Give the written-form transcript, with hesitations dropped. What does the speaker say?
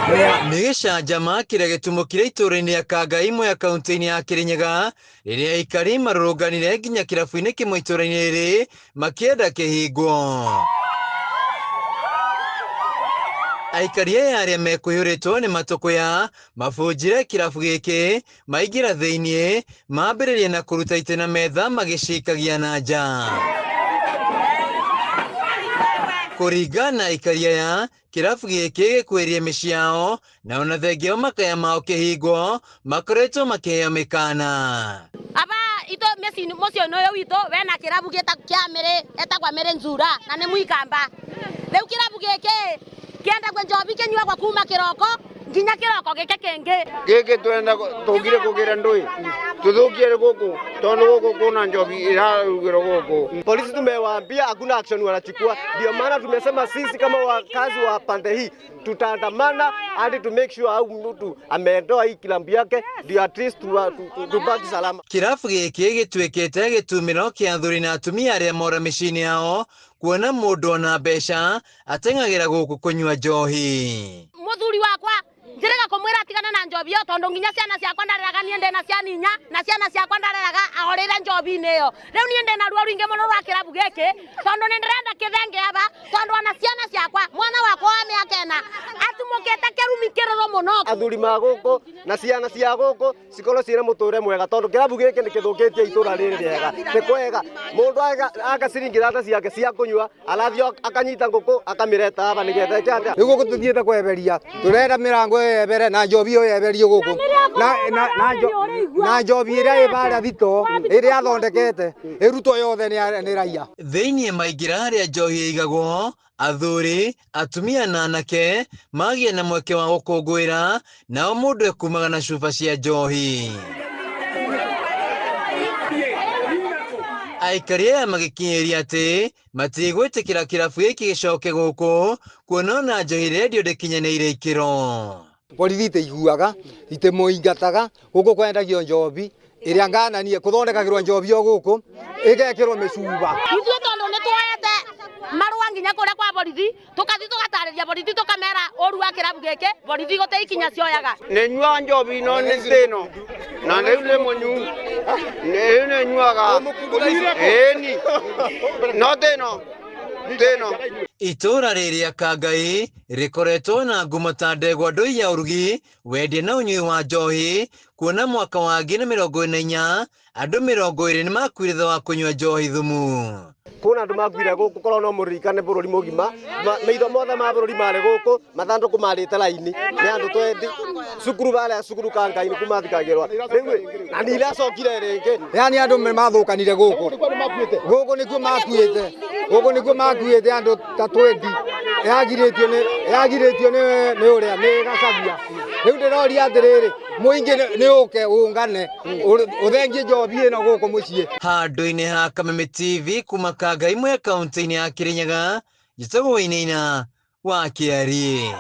Nĩgĩcanjama kĩrĩa gĩtumũkire itũũra-inĩ ya Kangai imwe ya kaunti-inĩ ya Kirinyaga rĩrĩa aikari marũrũnganire nginya kĩrabu-inĩ kĩmwe itũũra-inĩ rĩrĩ makĩenda kĩhingwo. Aikari aya arĩa mekũihũrĩtwo nĩ matũkũya mabunjire kĩrabu gĩkĩ maingĩra thĩiniĩ mambĩrĩria na kũruta itĩ na metha magĩcikagia na nja. Kũringana na aikari aya, kĩrabu gĩkĩ gĩkuhĩrĩirie mĩciĩ yao na ona thengia wa makaya mao kĩhingwo makoretwo makĩheo mĩkana. Aba ito mĩciĩ mũciĩ ũyũ witũ wena kĩrabu kĩa Mĩrĩ etagwa Mĩrĩ Njura na nĩ Mũikamba. Rĩu kĩrabu gĩkĩ kĩendagwo njobi kĩnyuagwo kuma kĩroko nginya kĩroko gĩkĩ kĩngĩ. Gĩkĩ twenda tũngire kũgĩra ndũĩ tuthukie gũkũ tondũ gũkũ kuna njobi irarugĩrwo gũkũ. Polisi tumewaambia hakuna action wanachukua, ndio maana tumesema sisi kama wakazi wa pande hii tutaandamana hadi to make sure au mtu ameondoa hii kilambu yake ndio at least tubaki salama. Kĩrabu gĩkĩ gĩtuĩkĩte gĩtumĩro kĩa athuri na atumia arĩa mora mĩciĩ-inĩ yao kuona mũndũ ona mbeca ateng'agĩra gũkũ kũnyua njohi. Mũthuri wakwa njĩrĩga kũmwĩra atigane na njobi ĩyo tondũ nginya ciana ciakwa ndareraga niĩ ndĩna ciana inya na ciana ciakwa ndareraga ahorĩre njobi-inĩ ĩyo. Rĩu niĩ ndĩna ruo rũingĩ mũno rwa kĩrabu gĩkĩ tondũ nĩ ndĩrenda kĩthenge aba tondũ ona ciana ciakwa mwana wakwa wa mĩaka ĩna atumũkĩte kĩrumi kĩrũrũ mũno. Athuri ma gũkũ na ciana cia gũkũ cikorwo ciĩna mũtũũrĩre mwega tondũ kĩrabu gĩkĩ nĩ gĩthũkĩtie itũũra rĩrĩ rĩega. Nĩ kwega mũndũ agaciringi thate ciake cia kũnyua arathi akanyita ngũkũ akamĩreta aba nĩgetha ĩkĩanda. Rĩu gũkũ tũthiĩte kweberia tũrenda mĩrango yebere na njobi ĩyo yeberio gũkũ na njobi ĩrĩa ĩbarĩa thito ĩrĩa athondekete ĩrutwo yothe nĩ raia. Thĩiniĩ maingĩra harĩa njohi ĩigagwo, athuri, atumia na anake magĩa na mweke wa gũkũngũĩra nao mũndũ ekumaga na cuba cia njohi. Aikari aya magĩkinyĩria atĩ matigwĩtĩkĩra kĩrabu gĩkĩ gĩcoke gũkũ kuona ona njohi redio ndĩkinyanĩire ikĩro. Borithi itiiguaga itimũingataga gũkũ kwendagio njobi ĩrĩa ngananie kũthondekagĩrwo njobi o gũkũ ĩgekĩrwo mĩcuba. Ithuĩ tondũ nĩ tuoete marũa nginya kũrĩa kwa borithi tũkathi tũgatarĩria borithi tũkamera ũru wa kĩrabu gĩkĩ borithi gũtĩ ikinya cioyaga. Nĩ nyua njobi no nĩ thĩno na rĩu nĩ mũnyu rĩu nĩ nyuaga ĩni no thĩno. Itũũra rĩrĩa Kangai rĩkoretwo na ngumo ta ndegwa ndũi ya ũrugi wendia na ũnyui wa njohi kuona mwaka wa 2024 andũ 20 nĩ makuire thutha wa kũnyua njohi thumu. Kuna andũ makuire gũkũ korwo no mũririkane bũrũri mũgima maitho mothe ma bũrũri marĩ gũkũ mathandũkũ marĩte raini nĩ andũ twendi cukuru barĩa cukuru Kangai nĩ kumathikagĩrwo rĩu na nĩiracokire rĩngĩ yani andũ mathũkanire gũkũ nĩkuo makuĩte andũ ta 20 yagirĩtio nĩ ũrĩa nĩ Gacagua. Rĩu ndĩroria atĩrĩrĩ mũingĩ nĩ ũke ũngane ũthengie njobi ĩno gũkũ mũciĩ. Handũ-inĩ ha Kameme TV kuma Kangai imwe ya kaunti-inĩ ya Kirinyaga, njĩtagwo Wainaina wa Kĩarie.